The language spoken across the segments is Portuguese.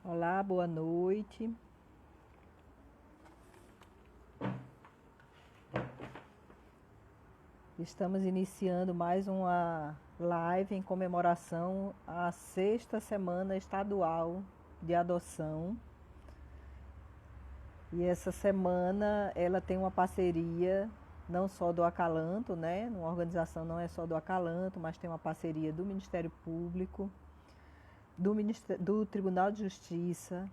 Olá, boa noite. Estamos iniciando mais uma live em comemoração à sexta semana estadual de adoção. E essa semana ela tem uma parceria não só do Acalanto, né? Uma organização não é só do Acalanto, mas tem uma parceria do Ministério Público, do Tribunal de Justiça,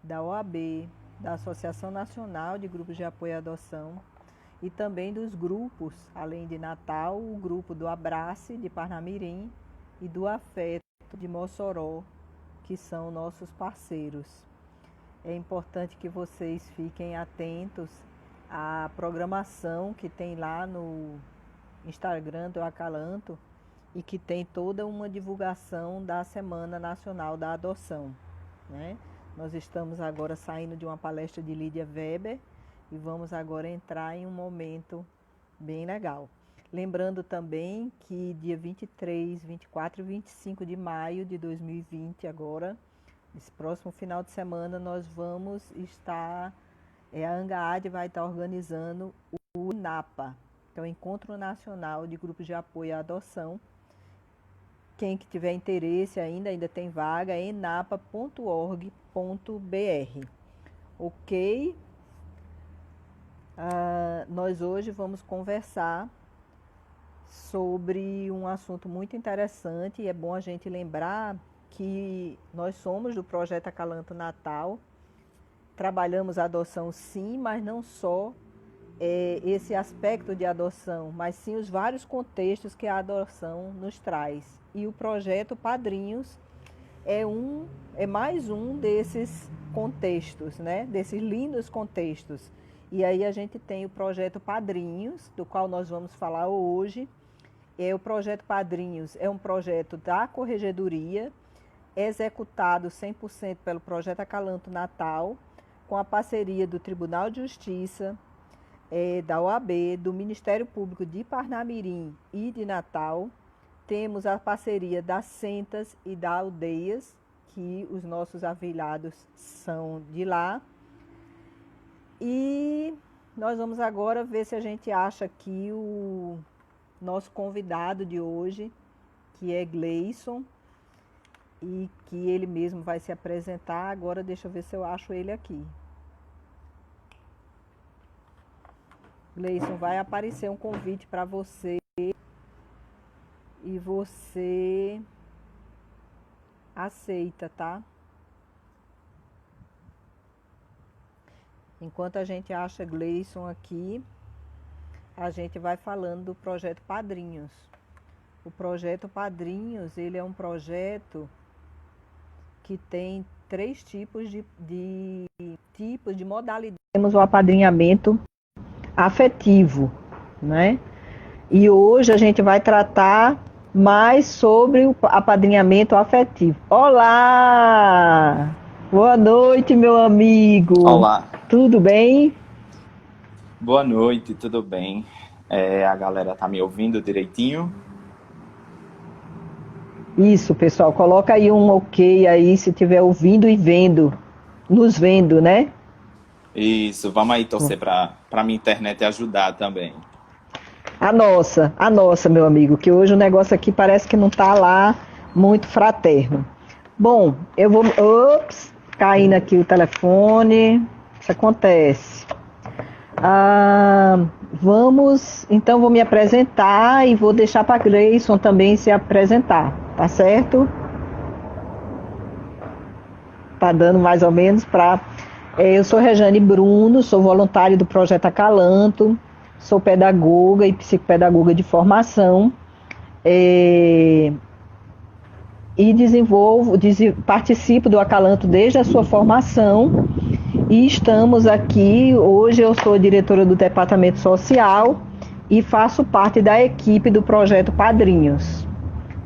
da OAB, da Associação Nacional de Grupos de Apoio à Adoção e também dos grupos, além de Natal, o grupo do Abrace de Parnamirim e do Afeto de Mossoró, que são nossos parceiros. É importante que vocês fiquem atentos à programação que tem lá no Instagram do Acalanto e que tem toda uma divulgação da Semana Nacional da Adoção, né? Nós estamos agora saindo de uma palestra de Lídia Weber e vamos agora entrar em um momento bem legal. Lembrando também que dia 23, 24 e 25 de maio de 2020, agora, esse próximo final de semana, nós vamos estar, a ANGAAD vai estar organizando o INAPA, que é o Encontro Nacional de Grupos de Apoio à Adoção. Quem que tiver interesse ainda tem vaga, é enapa.org.br. Ok? Nós hoje vamos conversar sobre um assunto muito interessante e é bom a gente lembrar que nós somos do Projeto Acalanto Natal, trabalhamos a adoção sim, mas não só esse aspecto de adoção, mas sim os vários contextos que a adoção nos traz. E o projeto Padrinhos é mais um desses contextos, né? Desses lindos contextos. E aí a gente tem o projeto Padrinhos, do qual nós vamos falar hoje. O projeto Padrinhos é um projeto da Corregedoria, executado 100% pelo Projeto Acalanto Natal, com a parceria do Tribunal de Justiça, da OAB, do Ministério Público de Parnamirim e de Natal. Temos a parceria das Sentas e da Aldeias, que os nossos afiliados são de lá. E nós vamos agora ver se a gente acha aqui o nosso convidado de hoje, que é Gleison, e que ele mesmo vai se apresentar. Agora deixa eu ver se eu acho ele aqui. Gleison, vai aparecer um convite para você e você aceita, tá? Enquanto a gente acha Gleison aqui, a gente vai falando do projeto Padrinhos. O projeto Padrinhos, ele é um projeto que tem 3 tipos de modalidades. Temos o apadrinhamento afetivo, né? E hoje a gente vai tratar mais sobre o apadrinhamento afetivo. Olá! Boa noite, meu amigo! Olá! Tudo bem? Boa noite, tudo bem? A galera tá me ouvindo direitinho? Isso, pessoal, coloca aí um ok aí se estiver ouvindo e vendo, nos vendo, né? Isso, vamos aí torcer para minha internet ajudar também. A nossa, meu amigo, que hoje o negócio aqui parece que não tá lá muito fraterno. Bom, eu vou... Ops, caindo aqui o telefone, isso acontece. Então vou me apresentar e vou deixar para a Gleison também se apresentar, tá certo? Tá dando mais ou menos para... Eu sou Rejane Bruno, sou voluntária do Projeto Acalanto, sou pedagoga e psicopedagoga de formação e participo do Acalanto desde a sua formação e estamos aqui, hoje eu sou diretora do Departamento Social e faço parte da equipe do Projeto Padrinhos,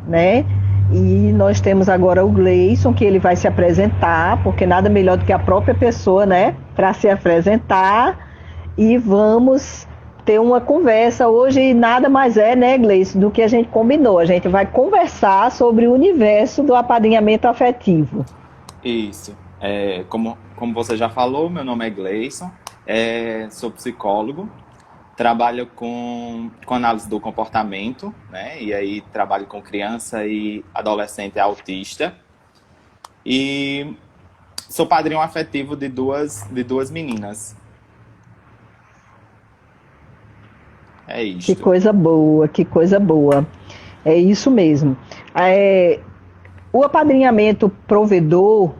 né? E nós temos agora o Gleison, que ele vai se apresentar, porque nada melhor do que a própria pessoa, né, para se apresentar, e vamos ter uma conversa hoje, nada mais né, Gleison, do que a gente combinou. A gente vai conversar sobre o universo do apadrinhamento afetivo. Isso. Como você já falou, meu nome é Gleison, sou psicólogo, trabalho com análise do comportamento, né? E aí trabalho com criança e adolescente autista. E sou padrinho afetivo de duas meninas. É Que isto. coisa boa, que coisa boa. É isso mesmo. É, o apadrinhamento provedor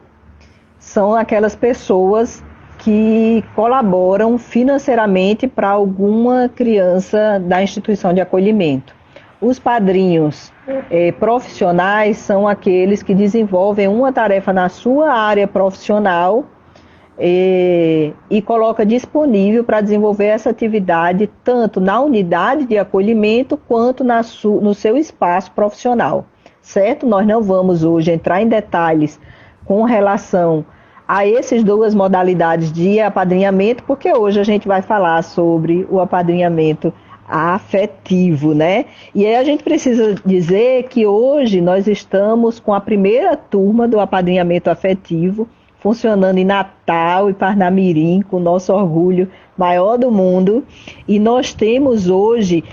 são aquelas pessoas que colaboram financeiramente para alguma criança da instituição de acolhimento. Os padrinhos profissionais são aqueles que desenvolvem uma tarefa na sua área profissional e coloca disponível para desenvolver essa atividade tanto na unidade de acolhimento quanto no seu espaço profissional, certo? Nós não vamos hoje entrar em detalhes com relação a essas duas modalidades de apadrinhamento, porque hoje a gente vai falar sobre o apadrinhamento afetivo, né? E aí a gente precisa dizer que hoje nós estamos com a primeira turma do apadrinhamento afetivo, funcionando em Natal e Parnamirim, com o nosso orgulho maior do mundo. E nós temos hoje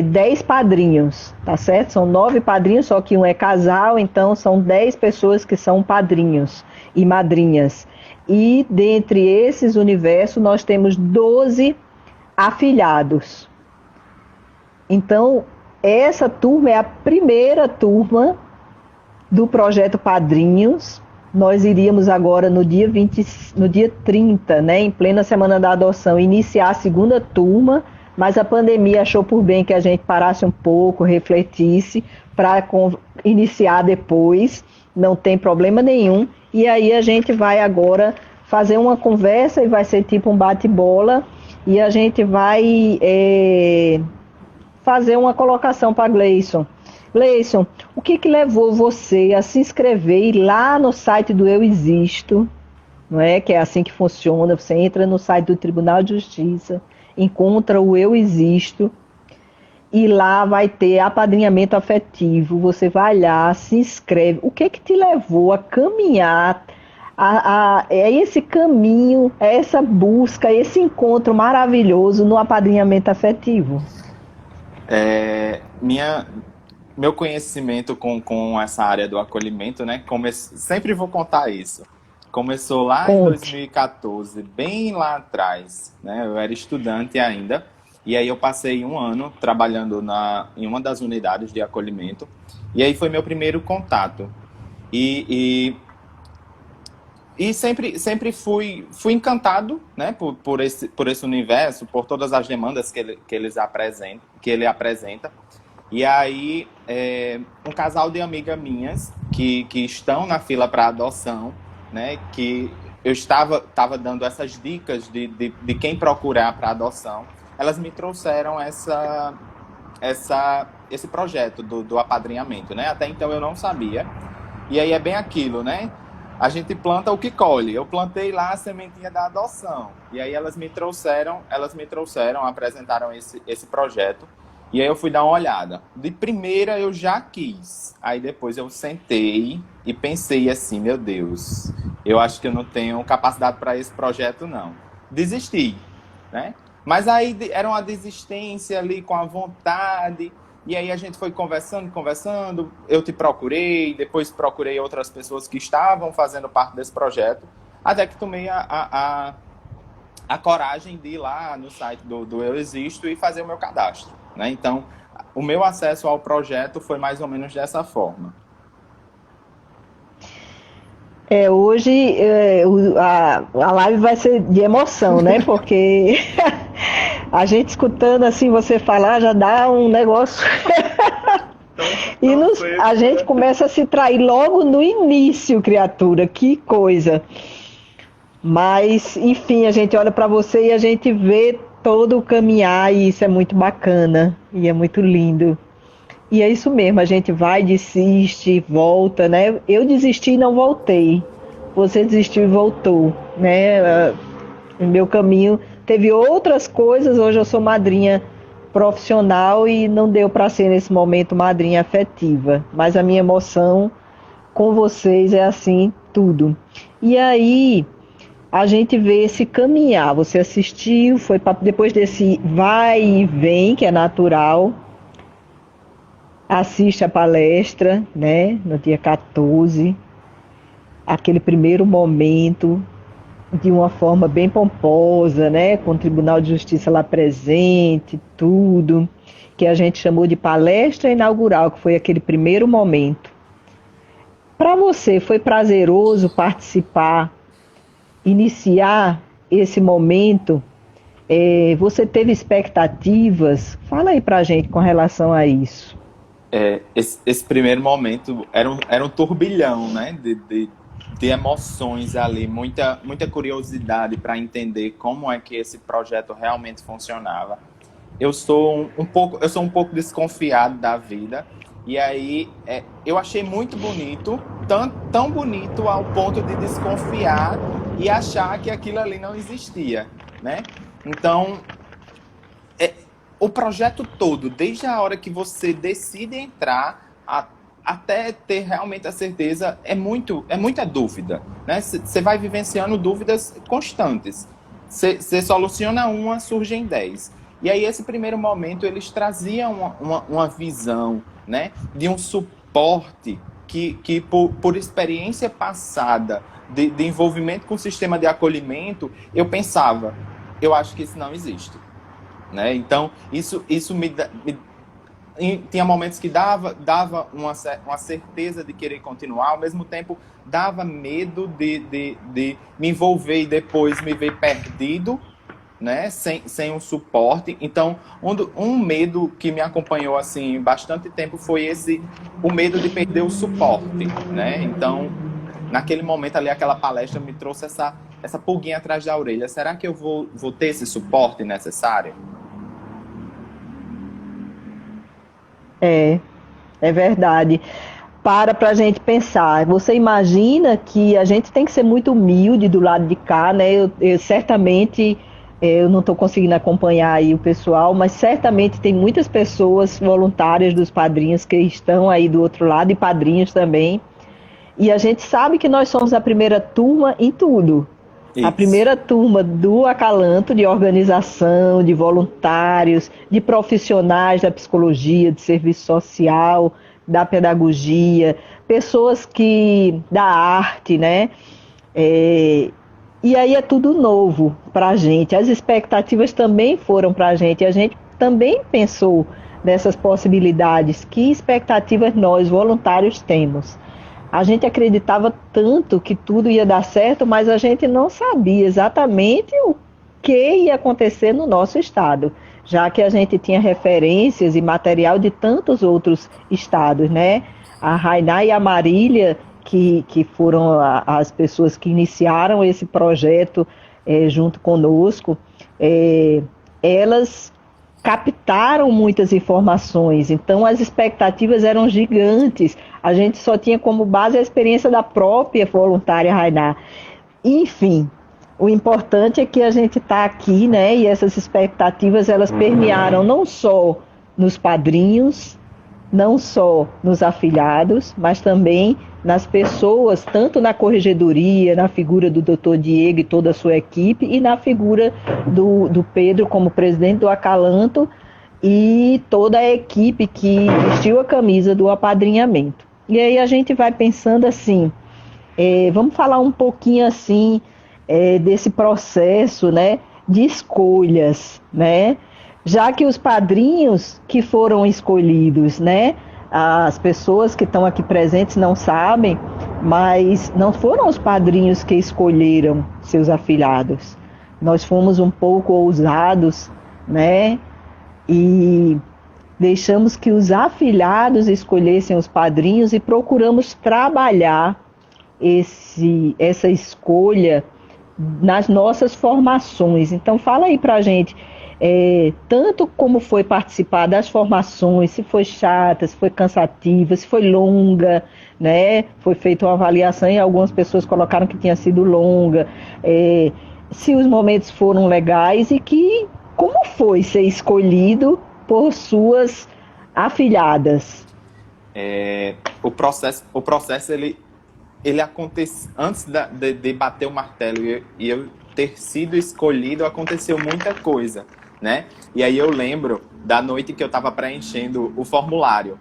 10 padrinhos, tá certo? São 9 padrinhos, só que um é casal, então são 10 pessoas que são padrinhos e madrinhas. E dentre esses universos, nós temos 12 afilhados. Então, essa turma é a primeira turma do projeto Padrinhos. Nós iríamos agora no dia 30, né, em plena Semana da Adoção, iniciar a segunda turma, mas a pandemia achou por bem que a gente parasse um pouco, refletisse, para iniciar depois, não tem problema nenhum. E aí a gente vai agora fazer uma conversa e vai ser tipo um bate-bola, e a gente vai fazer uma colocação para Gleison. Gleison, o que levou você a se inscrever e ir lá no site do Eu Existo, não é? Que é assim que funciona, você entra no site do Tribunal de Justiça, encontra o Eu Existo e lá vai ter apadrinhamento afetivo, você vai lá, se inscreve. O que te levou a caminhar esse caminho, essa busca, esse encontro maravilhoso no apadrinhamento afetivo? Meu conhecimento com essa área do acolhimento, né? Sempre vou contar isso. Começou lá em Conte. 2014, bem lá atrás, né? Eu era estudante ainda, e aí eu passei um ano trabalhando em uma das unidades de acolhimento, e aí foi meu primeiro contato. E sempre fui encantado, né, por esse universo, por todas as demandas que ele apresenta. E aí, um casal de amigas minhas que estão na fila para adoção, né, que eu estava dando essas dicas de quem procurar para adoção, elas me trouxeram esse projeto do apadrinhamento, né? Até então eu não sabia. E aí é bem aquilo, né? A gente planta o que colhe. Eu plantei lá a sementinha da adoção. E aí elas me trouxeram, apresentaram esse projeto. E aí eu fui dar uma olhada. De primeira eu já quis. Aí depois eu sentei e pensei assim, meu Deus, eu acho que eu não tenho capacidade para esse projeto, não. Desisti, né? Mas aí era uma desistência ali com a vontade. E aí a gente foi conversando, eu te procurei, depois procurei outras pessoas que estavam fazendo parte desse projeto, até que tomei a coragem de ir lá no site do Eu Existo e fazer o meu cadastro, né? Então, o meu acesso ao projeto foi mais ou menos dessa forma. Hoje a live vai ser de emoção, né? Porque a gente escutando assim você falar já dá um negócio. E a gente começa a se trair logo no início, criatura. Que coisa. Mas, enfim, a gente olha para você e a gente vê todo o caminhar e isso é muito bacana e é muito lindo. E é isso mesmo, a gente vai, desiste, volta, né? Eu desisti e não voltei. Você desistiu e voltou, né? O meu caminho teve outras coisas, hoje eu sou madrinha profissional e não deu para ser nesse momento madrinha afetiva. Mas a minha emoção com vocês é assim, tudo. E aí a gente vê esse caminhar. Você assistiu, foi depois desse vai e vem, que é natural, assiste a palestra, né, no dia 14, aquele primeiro momento, de uma forma bem pomposa, né, com o Tribunal de Justiça lá presente, tudo, que a gente chamou de palestra inaugural, que foi aquele primeiro momento. Para você, foi prazeroso participar, iniciar esse momento? Você teve expectativas? Fala aí para a gente com relação a isso. Esse primeiro momento era um turbilhão, né? De emoções ali, muita curiosidade para entender como é que esse projeto realmente funcionava. Eu sou um pouco desconfiado da vida, e aí eu achei muito bonito, tão bonito ao ponto de desconfiar e achar que aquilo ali não existia, né? Então, é, o projeto todo, desde a hora que você decide entrar até ter realmente a certeza, é muita dúvida, né? Você vai vivenciando dúvidas constantes. Você soluciona uma, surgem 10. E aí, esse primeiro momento, eles traziam uma visão, né, de um suporte que por experiência passada de envolvimento com o sistema de acolhimento, eu pensava, eu acho que isso não existe, né? Então, isso tinha momentos que dava uma certeza de querer continuar, ao mesmo tempo dava medo de me envolver e depois me ver perdido, né? Sem um suporte. Então, um medo que me acompanhou assim bastante tempo foi o medo de perder o suporte, né? Então, naquele momento ali, aquela palestra me trouxe essa pulguinha atrás da orelha. Será que eu vou ter esse suporte necessário? É, é verdade. Para a gente pensar. Você imagina que a gente tem que ser muito humilde do lado de cá, né? Certamente eu não estou conseguindo acompanhar aí o pessoal, mas certamente tem muitas pessoas voluntárias dos padrinhos que estão aí do outro lado e padrinhos também. E a gente sabe que nós somos a primeira turma em tudo. A Isso. primeira turma do Acalanto, de organização, de voluntários, de profissionais da psicologia, de serviço social, da pedagogia, pessoas que da arte, né? E aí é tudo novo para a gente. As expectativas também foram para a gente. A gente também pensou nessas possibilidades. Que expectativas nós, voluntários, temos? A gente acreditava tanto que tudo ia dar certo, mas a gente não sabia exatamente o que ia acontecer no nosso estado, já que a gente tinha referências e material de tantos outros estados, né? A Rainá e a Marília, que foram as pessoas que iniciaram esse projeto junto conosco, elas captaram muitas informações, então as expectativas eram gigantes. A gente só tinha como base a experiência da própria voluntária Rainá. Enfim, o importante é que a gente está aqui, né? E essas expectativas elas permearam não só nos padrinhos, não só nos afiliados, mas também nas pessoas, tanto na corregedoria, na figura do Dr. Diego e toda a sua equipe, e na figura do Pedro como presidente do Acalanto e toda a equipe que vestiu a camisa do apadrinhamento. E aí a gente vai pensando assim, vamos falar um pouquinho assim desse processo, né, de escolhas, né? Já que os padrinhos que foram escolhidos, né, as pessoas que estão aqui presentes não sabem, mas não foram os padrinhos que escolheram seus afilhados. Nós fomos um pouco ousados, né, e deixamos que os afilhados escolhessem os padrinhos e procuramos trabalhar essa escolha nas nossas formações. Então fala aí pra gente, tanto como foi participar das formações, se foi chata, se foi cansativa, se foi longa, né? Foi feita uma avaliação e algumas pessoas colocaram que tinha sido longa, se os momentos foram legais e como foi ser escolhido por suas afilhadas. O processo ele acontece antes de bater o martelo e eu ter sido escolhido, aconteceu muita coisa, né? E aí eu lembro da noite que eu estava preenchendo o formulário.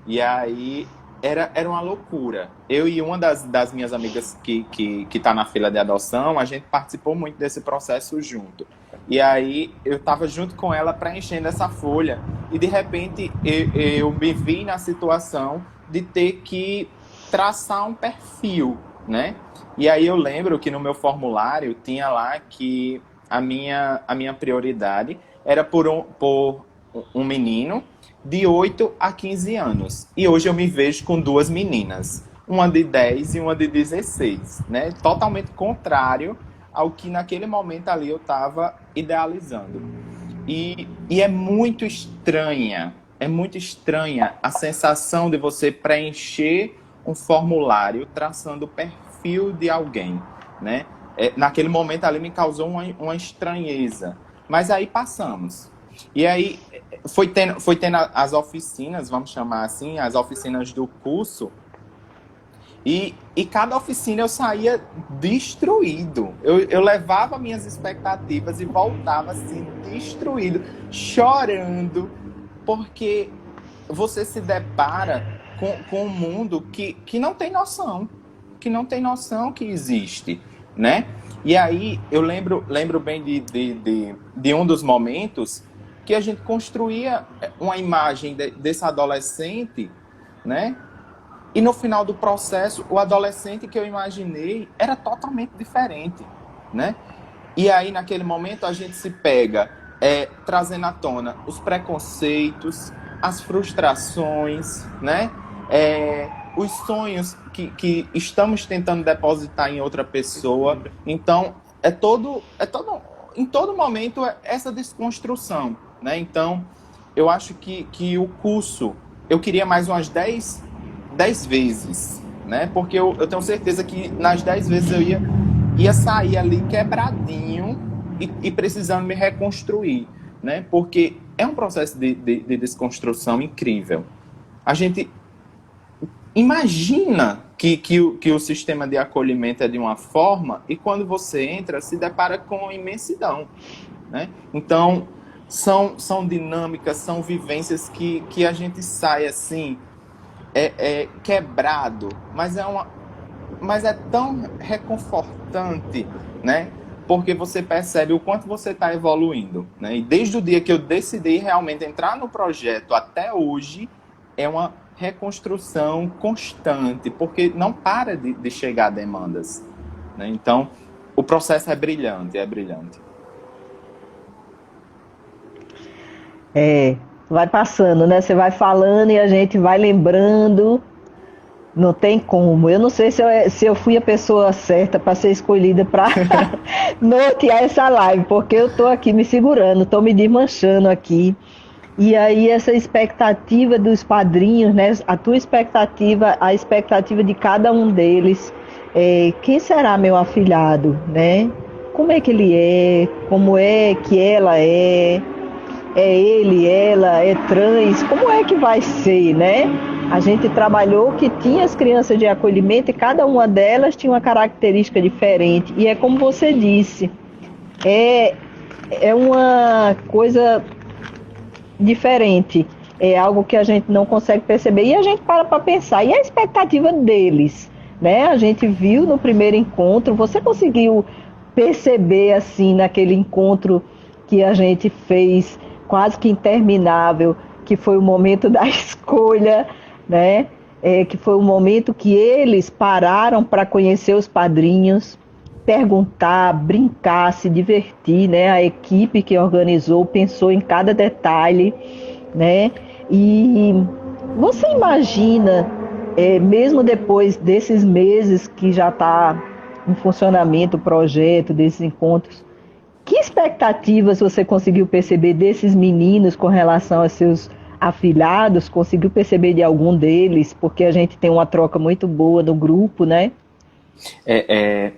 E aí era uma loucura. Eu e uma das minhas amigas que tá na fila de adoção, a gente participou muito desse processo junto. E aí eu estava junto com ela preenchendo essa folha e de repente eu me vi na situação de ter que traçar um perfil, né? E aí eu lembro que no meu formulário tinha lá que a minha prioridade era por um menino de 8 a 15 anos. E hoje eu me vejo com duas meninas, uma de 10 e uma de 16, né? Totalmente contrário ao que naquele momento ali eu estava idealizando. E é muito estranha a sensação de você preencher um formulário traçando o perfil de alguém, né? Naquele momento ali me causou uma estranheza. Mas aí passamos. E aí foi tendo as oficinas, vamos chamar assim, as oficinas do curso, e cada oficina eu saía destruído. Eu levava minhas expectativas e voltava assim, destruído, chorando, porque você se depara com um mundo que não tem noção, que existe, né? E aí eu lembro bem de um dos momentos que a gente construía uma imagem desse adolescente, né? E no final do processo, o adolescente que eu imaginei era totalmente diferente, né? E aí, naquele momento, a gente se pega trazendo à tona os preconceitos, as frustrações, né? Os sonhos que estamos tentando depositar em outra pessoa. Então, em todo momento, essa desconstrução, né? Então, eu acho que o curso, eu queria mais umas 10 vezes, né? Porque eu tenho certeza que nas 10 vezes eu ia sair ali quebradinho e precisando me reconstruir, né? Porque é um processo de desconstrução incrível. A gente imagina que o sistema de acolhimento é de uma forma e quando você entra, se depara com imensidão, né? Então, são dinâmicas, são vivências que a gente sai assim, quebrado, mas é tão reconfortante, né? Porque você percebe o quanto você está evoluindo, né? E desde o dia que eu decidi realmente entrar no projeto até hoje, é uma reconstrução constante, porque não para de chegar demandas, né? Então, o processo é brilhante, é brilhante. Vai passando, né? Você vai falando e a gente vai lembrando. Não tem como. Eu não sei se eu fui a pessoa certa para ser escolhida para nortear essa live, porque eu tô aqui me segurando, tô me desmanchando aqui. E aí essa expectativa dos padrinhos, né? A tua expectativa, a expectativa de cada um deles. Quem será meu afilhado, né? Como é que ele é? Como é que ela é? É ele, ela, é trans? Como é que vai ser, né? A gente trabalhou que tinha as crianças de acolhimento e cada uma delas tinha uma característica diferente. E é como você disse, é uma coisa diferente, é algo que a gente não consegue perceber e a gente para pensar. E a expectativa deles, né? A gente viu no primeiro encontro, você conseguiu perceber assim naquele encontro que a gente fez quase que interminável, que foi o momento da escolha, né? Que foi o momento que eles pararam para conhecer os padrinhos, perguntar, brincar, se divertir, né? A equipe que organizou pensou em cada detalhe, né? E você imagina, mesmo depois desses meses que já está em funcionamento o projeto, desses encontros, que expectativas você conseguiu perceber desses meninos com relação a seus afilhados? Conseguiu perceber de algum deles? Porque a gente tem uma troca muito boa no grupo, né?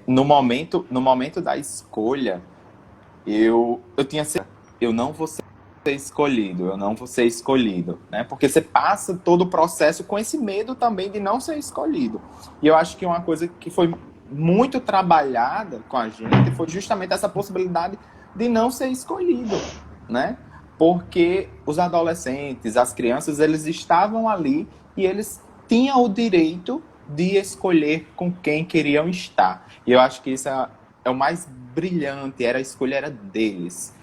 No momento da escolha, eu tinha certeza, eu não vou ser ser escolhido, eu não vou ser escolhido, né? Porque você passa todo o processo com esse medo também de não ser escolhido. E eu acho que uma coisa que foi muito trabalhada com a gente foi justamente essa possibilidade de não ser escolhido, né? Porque os adolescentes, as crianças, eles estavam ali e eles tinham o direito de escolher com quem queriam estar. E eu acho que isso é o mais brilhante, a escolha era deles.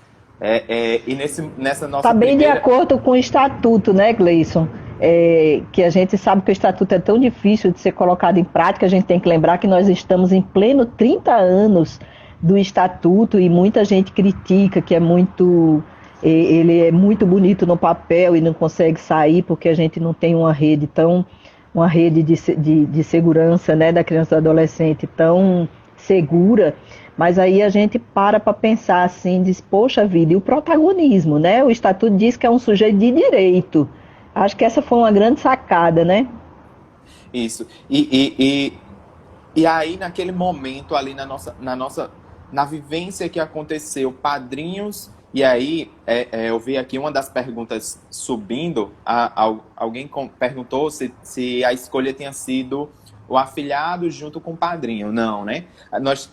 E nessa nossa Está bem de primeira... acordo com o estatuto, né, Gleison? Que a gente sabe que o estatuto é tão difícil de ser colocado em prática, a gente tem que lembrar que nós estamos em pleno 30 anos do estatuto e muita gente critica que ele é muito bonito no papel e não consegue sair porque a gente não tem uma rede de segurança, né, da criança e do adolescente tão segura. Mas aí a gente para pensar assim, diz, poxa vida, e o protagonismo, né? O estatuto diz que é um sujeito de direito. Acho que essa foi uma grande sacada, né? Isso. E aí, naquele momento ali na vivência que aconteceu, padrinhos, e aí eu vi aqui uma das perguntas subindo, alguém perguntou se a escolha tinha sido o afilhado junto com o padrinho. Não, né?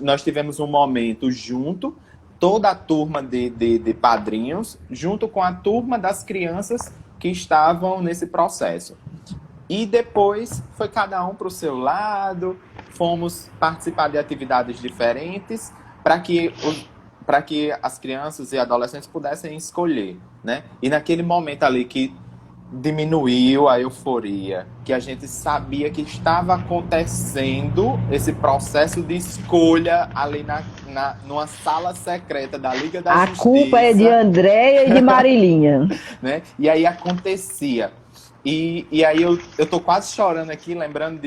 Nós tivemos um momento junto, toda a turma de padrinhos, junto com a turma das crianças que estavam nesse processo. E depois foi cada um para o seu lado, fomos participar de atividades diferentes para que as crianças e adolescentes pudessem escolher, né? E naquele momento ali que diminuiu a euforia, que a gente sabia que estava acontecendo esse processo de escolha ali numa sala secreta da Liga da Justiça. A culpa é de Andréia e de Marilinha. Né? E aí acontecia. E aí eu tô quase chorando aqui, lembrando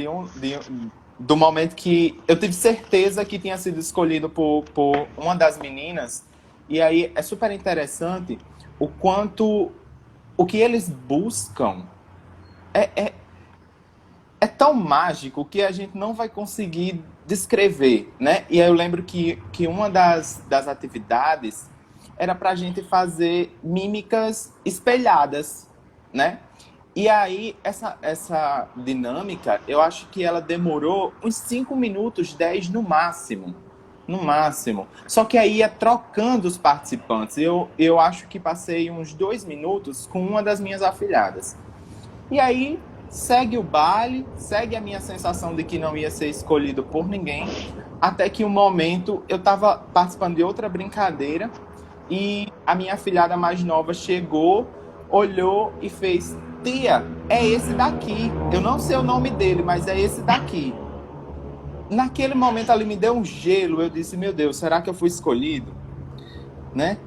do momento que eu tive certeza que tinha sido escolhido por uma das meninas. E aí é super interessante o que eles buscam é tão mágico que a gente não vai conseguir descrever, né? E aí eu lembro que uma das atividades era para a gente fazer mímicas espelhadas, né? E aí, essa dinâmica, eu acho que ela demorou uns 5 minutos, 10 no máximo. No máximo. Só que aí ia trocando os participantes. Eu acho que passei uns 2 minutos com uma das minhas afilhadas. E aí, segue o baile, segue a minha sensação de que não ia ser escolhido por ninguém. Até que um momento, eu estava participando de outra brincadeira e a minha afilhada mais nova chegou, olhou e fez: tia, é esse daqui. Eu não sei o nome dele, mas é esse daqui. Naquele momento ali me deu um gelo. Eu disse, meu Deus, será que eu fui escolhido? Né?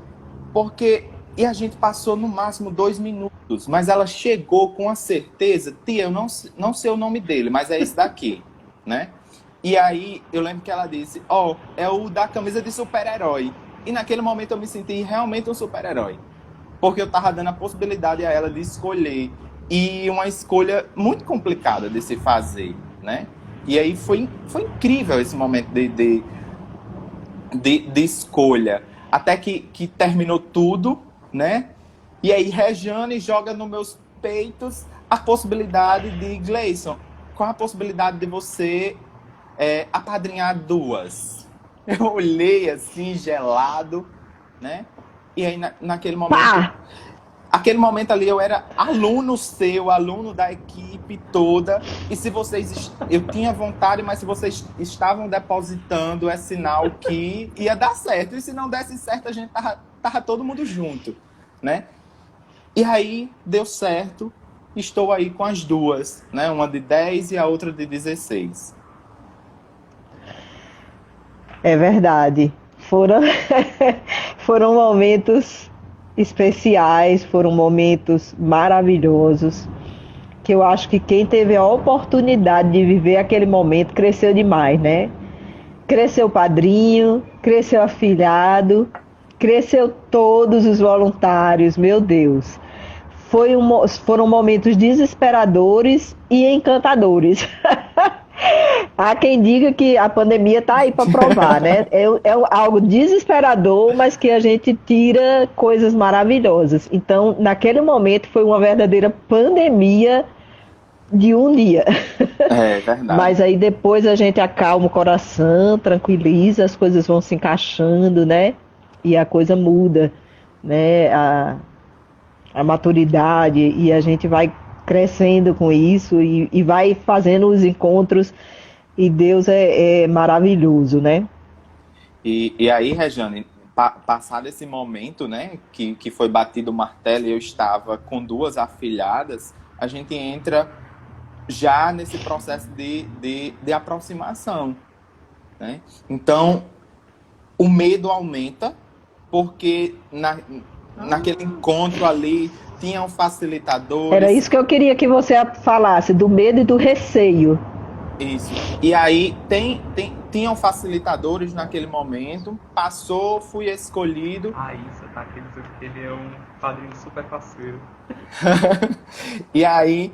E a gente passou no máximo 2 minutos, mas ela chegou com a certeza: tia, eu não sei o nome dele, mas é esse daqui. Né? E aí eu lembro que ela disse, é o da camisa de super-herói. E naquele momento eu me senti realmente um super-herói. Porque eu estava dando a possibilidade a ela de escolher. E uma escolha muito complicada de se fazer, né? E aí foi incrível esse momento de escolha. Até que terminou tudo, né? E aí Rejane joga nos meus peitos a possibilidade de Gleison, qual a possibilidade de você apadrinhar 2? Eu olhei assim, gelado, né? E aí, naquele momento... Aquele momento ali, eu era aluno seu, aluno da equipe toda. E se vocês... Eu tinha vontade, mas se vocês estavam depositando, é sinal que ia dar certo. E se não desse certo, a gente tava todo mundo junto, né? E aí, deu certo. Estou aí com as 2, né? Uma de 10 e a outra de 16. É verdade. Foram momentos especiais, foram momentos maravilhosos, que eu acho que quem teve a oportunidade de viver aquele momento cresceu demais, né? Cresceu o padrinho, cresceu o afilhado, cresceu todos os voluntários, meu Deus. Foram momentos desesperadores e encantadores. Há quem diga que a pandemia está aí para provar, né? É algo desesperador, mas que a gente tira coisas maravilhosas. Então, naquele momento, foi uma verdadeira pandemia de um dia. É verdade. Mas aí depois a gente acalma o coração, tranquiliza, as coisas vão se encaixando, né? E a coisa muda, né? A maturidade, e a gente vai crescendo com isso e vai fazendo os encontros, e Deus é maravilhoso, né? E aí, Rejane, passado esse momento, né, que foi batido o martelo e eu estava com duas afilhadas, a gente entra já nesse processo de aproximação, né? Então, o medo aumenta, porque naquele encontro ali tinham Era facilitadores, isso que eu queria que você falasse, do medo e do receio. isso. E aí tinham facilitadores naquele momento, passou, fui escolhido. Aí você tá querendo dizer que ele é um padrinho super parceiro. E aí,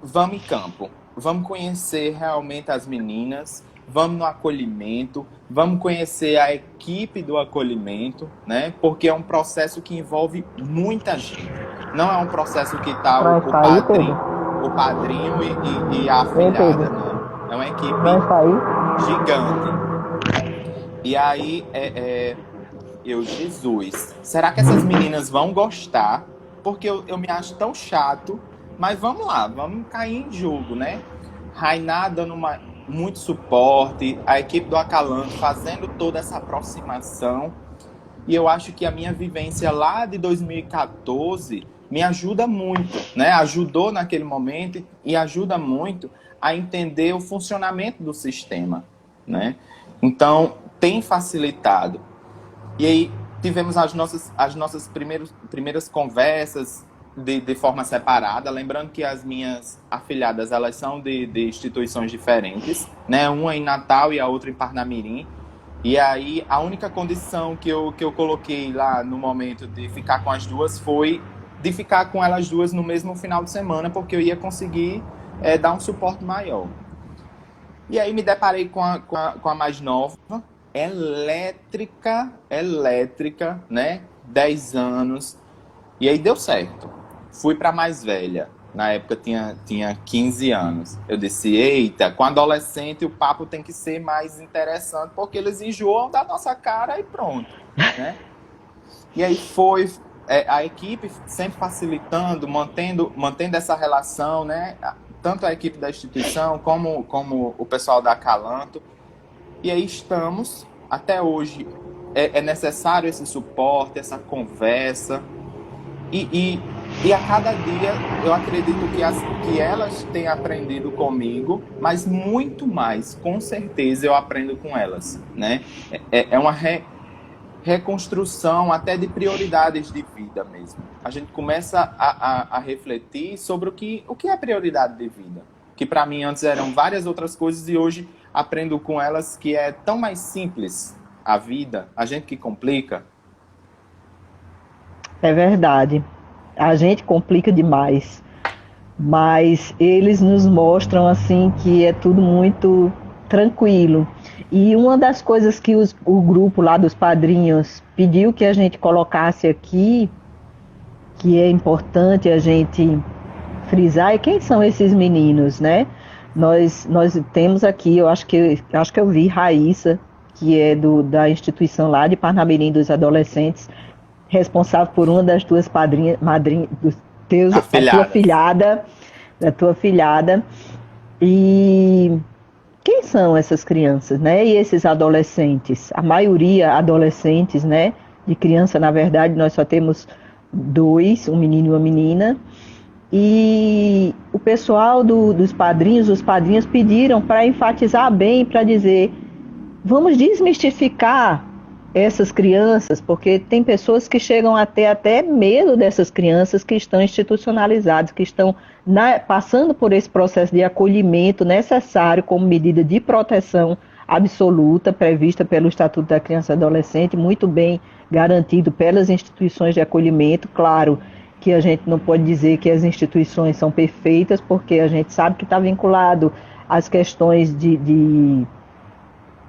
vamos em campo. Vamos conhecer realmente as meninas, vamos no acolhimento, vamos conhecer a equipe do acolhimento, né? Porque é um processo que envolve muita gente. Não é um processo que está Vai sair, Pedro? o padrinho e a afilhada, não. É uma equipe Vai sair? gigante. E aí, Jesus, será que essas meninas vão gostar? Porque eu me acho tão chato, mas vamos lá, vamos cair em jogo, né? Rainá dando muito suporte, a equipe do Acalanto fazendo toda essa aproximação. E eu acho que a minha vivência lá de 2014 me ajuda muito, né? Ajudou naquele momento e ajuda muito a entender o funcionamento do sistema, né? Então, tem facilitado. E aí tivemos as nossas primeiras conversas de forma separada, lembrando que as minhas afilhadas, elas são de instituições diferentes, né? Uma em Natal e a outra em Parnamirim. E aí a única condição que eu coloquei lá no momento de ficar com as duas foi de ficar com elas duas no mesmo final de semana, porque eu ia conseguir dar um suporte maior. E aí me deparei com a mais nova, elétrica, né? 10 anos. E aí deu certo. Fui para mais velha. Na época tinha 15 anos. Eu disse, eita, com adolescente o papo tem que ser mais interessante, porque eles enjoam da nossa cara e pronto, né? E aí foi a equipe sempre facilitando, mantendo essa relação, né? Tanto a equipe da instituição como o pessoal da Acalanto. E aí estamos, até hoje, é necessário esse suporte, essa conversa. E a cada dia eu acredito que elas têm aprendido comigo, mas muito mais, com certeza eu aprendo com elas, né? É uma reconstrução até de prioridades de vida mesmo. A gente começa a refletir sobre o que é prioridade de vida. Que para mim antes eram várias outras coisas e hoje aprendo com elas que é tão mais simples a vida, a gente que complica. É verdade. A gente complica demais, mas eles nos mostram assim que é tudo muito tranquilo. E uma das coisas que o grupo lá dos padrinhos pediu que a gente colocasse aqui, que é importante a gente frisar, é quem são esses meninos, né? Nós temos aqui, eu acho que eu vi Raíssa, que é da instituição lá de Parnamirim dos adolescentes, responsável por uma das tuas madrinhas, da tua filhada. E quem são essas crianças, né? E esses adolescentes? A maioria adolescentes, né? De criança, na verdade, nós só temos 2, um menino e uma menina. E o pessoal dos padrinhos, os padrinhos pediram para enfatizar bem, para dizer, vamos desmistificar essas crianças, porque tem pessoas que chegam a ter até medo dessas crianças que estão institucionalizadas, que estão passando por esse processo de acolhimento necessário como medida de proteção absoluta, prevista pelo Estatuto da Criança e Adolescente, muito bem garantido pelas instituições de acolhimento. Claro que a gente não pode dizer que as instituições são perfeitas, porque a gente sabe que está vinculado as questões de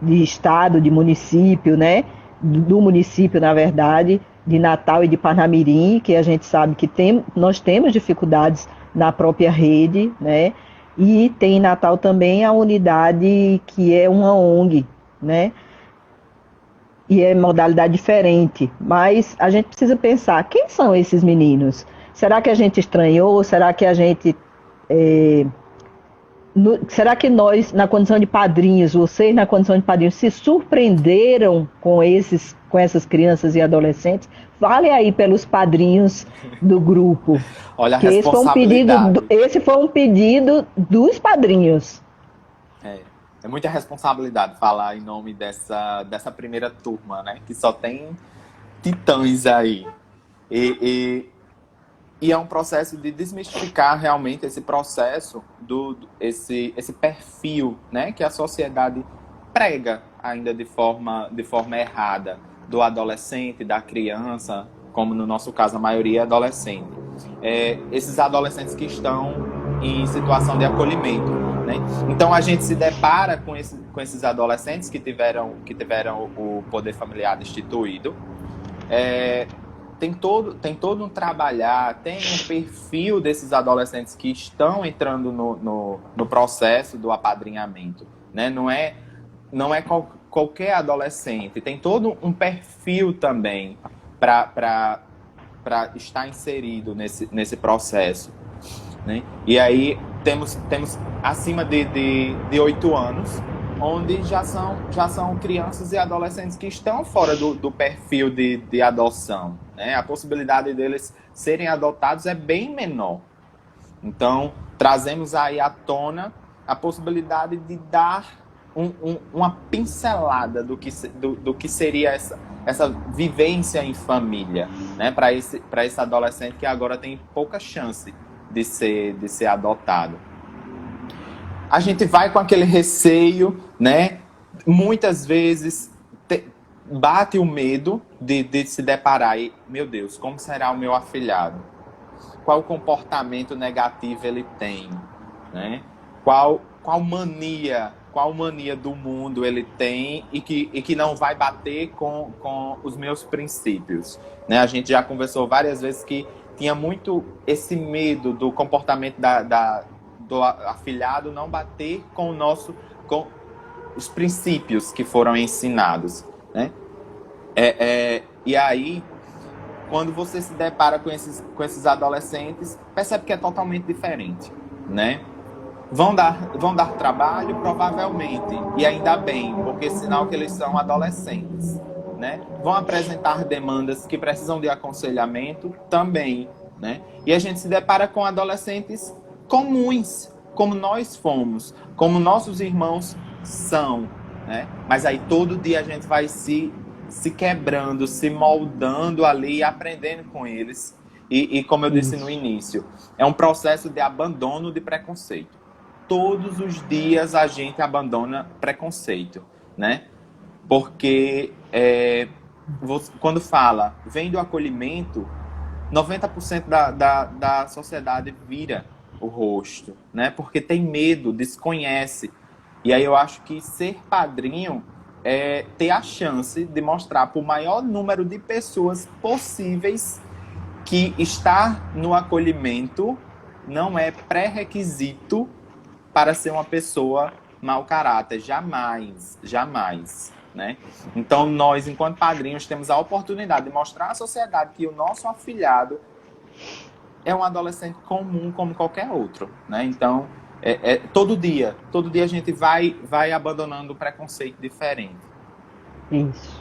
estado, de município, né? Do município, na verdade, de Natal e de Parnamirim, que a gente sabe que nós temos dificuldades na própria rede, né? E tem em Natal também a unidade que é uma ONG, né? E é modalidade diferente, mas a gente precisa pensar, quem são esses meninos? Será que a gente estranhou? Será que a gente... será que nós, na condição de padrinhos, vocês na condição de padrinhos, se surpreenderam com essas crianças e adolescentes? Fale aí pelos padrinhos do grupo. Olha a que responsabilidade. esse foi um pedido dos padrinhos. É muita responsabilidade falar em nome dessa primeira turma, né? Que só tem titãs aí. E é um processo de desmistificar realmente esse processo, esse perfil, né? Que a sociedade prega ainda de forma errada, do adolescente, da criança, como no nosso caso a maioria é adolescente. Esses adolescentes que estão em situação de acolhimento, né? Então a gente se depara com esses adolescentes que tiveram o poder familiar destituído. Tem todo um trabalhar, tem um perfil desses adolescentes que estão entrando no processo do apadrinhamento, né? Não é qualquer adolescente, tem todo um perfil também para estar inserido nesse processo, né? E aí temos acima de 8 anos, onde já são crianças e adolescentes que estão fora do perfil de adoção, né? A possibilidade deles serem adotados é bem menor. Então, trazemos aí à tona a possibilidade de dar uma pincelada do que seria essa vivência em família, né? Para esse adolescente que agora tem pouca chance de ser adotado. A gente vai com aquele receio, né? Muitas vezes bate o medo de se deparar e, meu Deus, como será o meu afilhado? Qual comportamento negativo ele tem, né? Qual mania do mundo ele tem e que não vai bater com os meus princípios, né? A gente já conversou várias vezes que tinha muito esse medo do comportamento do afilhado não bater com os princípios que foram ensinados, né? E aí, quando você se depara com esses adolescentes, percebe que é totalmente diferente, né? Vão dar trabalho, provavelmente, e ainda bem, porque é sinal que eles são adolescentes, né? Vão apresentar demandas que precisam de aconselhamento também, né? E a gente se depara com adolescentes comuns, como nós fomos, como nossos irmãos são, né? Mas aí todo dia a gente vai se quebrando, se moldando ali e aprendendo com eles. E como eu disse no início, é um processo de abandono de preconceito. Todos os dias a gente abandona preconceito, né? Porque quando fala, vem do acolhimento, 90% da sociedade vira o rosto, né? Porque tem medo, desconhece. E aí eu acho que ser padrinho é ter a chance de mostrar para o maior número de pessoas possíveis que estar no acolhimento não é pré-requisito para ser uma pessoa mau caráter. Jamais, jamais, né? Então nós, enquanto padrinhos, temos a oportunidade de mostrar à sociedade que o nosso afilhado é um adolescente comum como qualquer outro, né? Então, todo dia a gente vai abandonando o preconceito diferente. Isso.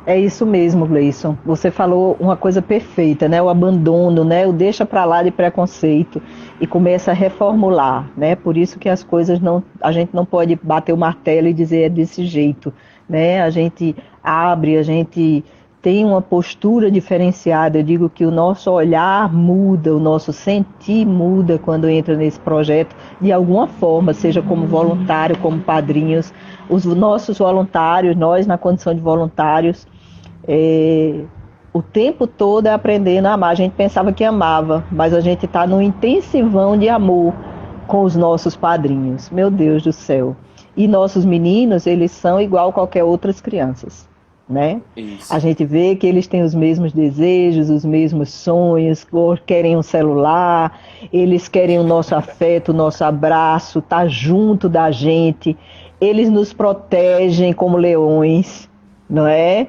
É isso mesmo, Gleison. Você falou uma coisa perfeita, né? O abandono, né? O deixa para lá de preconceito e começa a reformular, né? Por isso que as coisas a gente não pode bater o martelo e dizer é desse jeito, né? A gente abre, a gente tem uma postura diferenciada. Eu digo que o nosso olhar muda, o nosso sentir muda quando entra nesse projeto de alguma forma, seja como voluntário, como padrinhos. Os nossos voluntários, nós na condição de voluntários, o tempo todo é aprendendo a amar. A gente pensava que amava, mas a gente está num intensivão de amor, com os nossos padrinhos. Meu Deus do céu. E nossos meninos, eles são igual a qualquer outras crianças, né? Isso. A gente vê que eles têm os mesmos desejos, os mesmos sonhos, querem um celular, eles querem o nosso afeto, o nosso abraço, tá junto da gente. Eles nos protegem como leões, não é?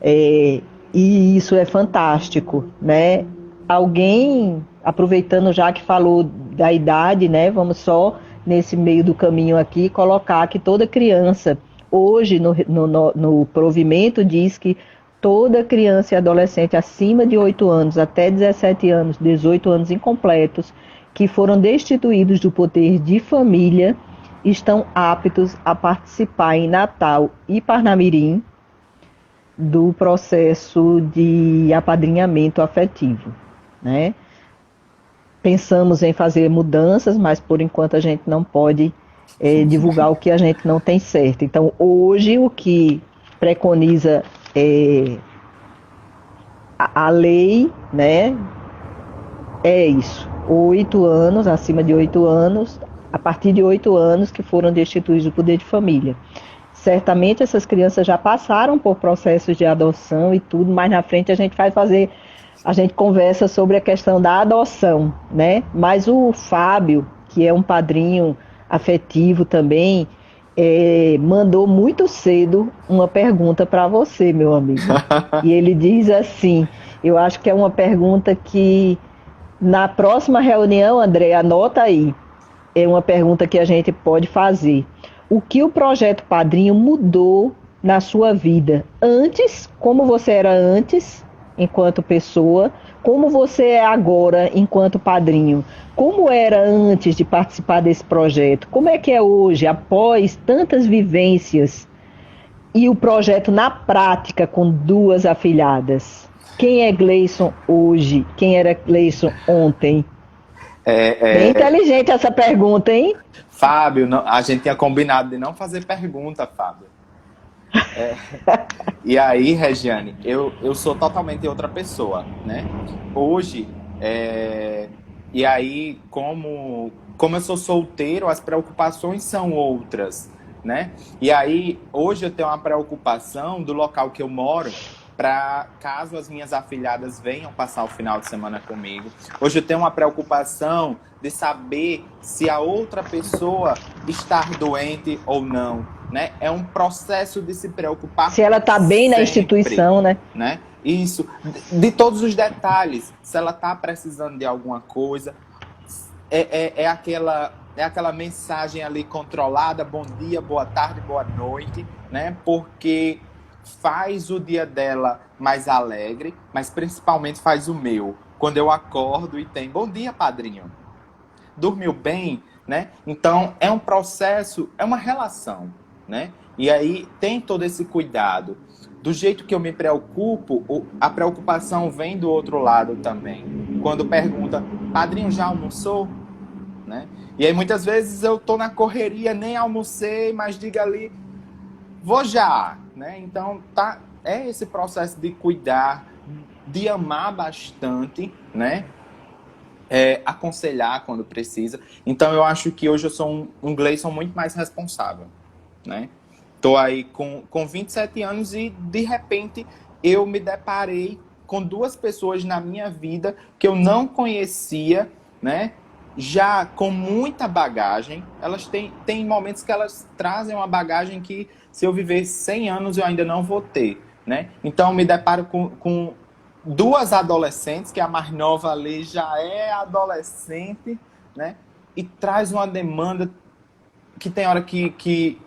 E isso é fantástico, né? Alguém, aproveitando já que falou da idade, né? Vamos só, nesse meio do caminho aqui, colocar que toda criança, hoje no provimento diz que toda criança e adolescente acima de 8 anos, até 17 anos, 18 anos incompletos, que foram destituídos do poder de família, estão aptos a participar em Natal e Parnamirim do processo de apadrinhamento afetivo, né? Pensamos em fazer mudanças, mas por enquanto a gente não pode divulgar o que a gente não tem certo. Então, hoje, o que preconiza a lei, né, é isso: 8 anos, acima de 8 anos, a partir de 8 anos que foram destituídos do poder de família. Certamente essas crianças já passaram por processos de adoção e tudo, mas na frente a gente conversa sobre a questão da adoção, né? Mas o Fábio, que é um padrinho afetivo também, mandou muito cedo uma pergunta para você, meu amigo. E ele diz assim, eu acho que é uma pergunta que na próxima reunião, André, anota aí, é uma pergunta que a gente pode fazer. O que o Projeto Padrinho mudou na sua vida? Antes, como você era antes, enquanto pessoa, como você é agora, enquanto padrinho? Como era antes de participar desse projeto? Como é que é hoje, após tantas vivências e o projeto na prática com 2 afilhadas? Quem é Gleison hoje? Quem era Gleison ontem? Bem inteligente essa pergunta, hein? Fábio, a gente tinha combinado de não fazer pergunta, Fábio. E aí, Regiane, eu sou totalmente outra pessoa, né? Hoje, e aí, como eu sou solteiro, as preocupações são outras, né? E aí, hoje eu tenho uma preocupação do local que eu moro, para caso as minhas afilhadas venham passar o final de semana comigo. Hoje eu tenho uma preocupação de saber se a outra pessoa está doente ou não, né? É um processo de se preocupar. Se ela está bem na instituição, né? Isso, de todos os detalhes. Se ela está precisando de alguma coisa, é aquela mensagem ali controlada, bom dia, boa tarde, boa noite, né? Porque faz o dia dela mais alegre, mas principalmente faz o meu. Quando eu acordo e tem, bom dia, padrinho. Dormiu bem, né? Então, é um processo, é uma relação, né? E aí tem todo esse cuidado. Do jeito que eu me preocupo, a preocupação vem do outro lado também. Quando pergunta, padrinho, já almoçou? Né? E aí muitas vezes eu tô na correria, nem almocei, mas diga ali, vou já, né? Então é esse processo de cuidar, de amar bastante, né? Aconselhar quando precisa. Então eu acho que hoje eu sou um Gleison muito mais responsável, né? Tô aí com 27 anos e de repente eu me deparei com 2 pessoas na minha vida que eu não conhecia, né? Já com muita bagagem. Elas têm momentos que elas trazem uma bagagem que se eu viver 100 anos eu ainda não vou ter, né? Então eu me deparo com 2 adolescentes, que a mais nova ali já é adolescente, né? E traz uma demanda que tem hora que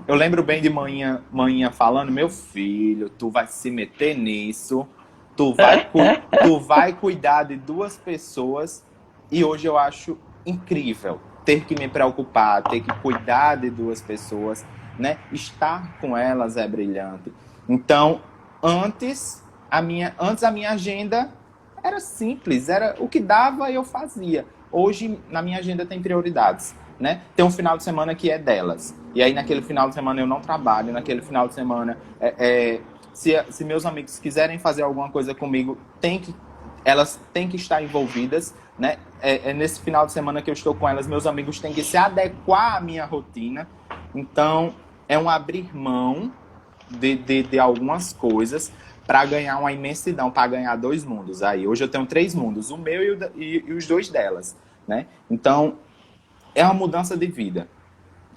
eu lembro bem de manhã falando, meu filho, tu vai se meter nisso, tu vai cuidar de 2 pessoas, e hoje eu acho incrível ter que me preocupar, ter que cuidar de 2 pessoas, né? Estar com elas é brilhante. Então, antes a minha agenda era simples, era o que dava eu fazia. Hoje, na minha agenda tem prioridades, né? Tem um final de semana que é delas. E aí, naquele final de semana eu não trabalho. Naquele final de semana, se meus amigos quiserem fazer alguma coisa comigo, elas têm que estar envolvidas, né? Nesse final de semana que eu estou com elas, meus amigos têm que se adequar à minha rotina. Então, é um abrir mão de algumas coisas para ganhar uma imensidão, para ganhar 2 mundos. Aí, hoje eu tenho 3 mundos, o meu e os 2 delas, né? Então, é uma mudança de vida.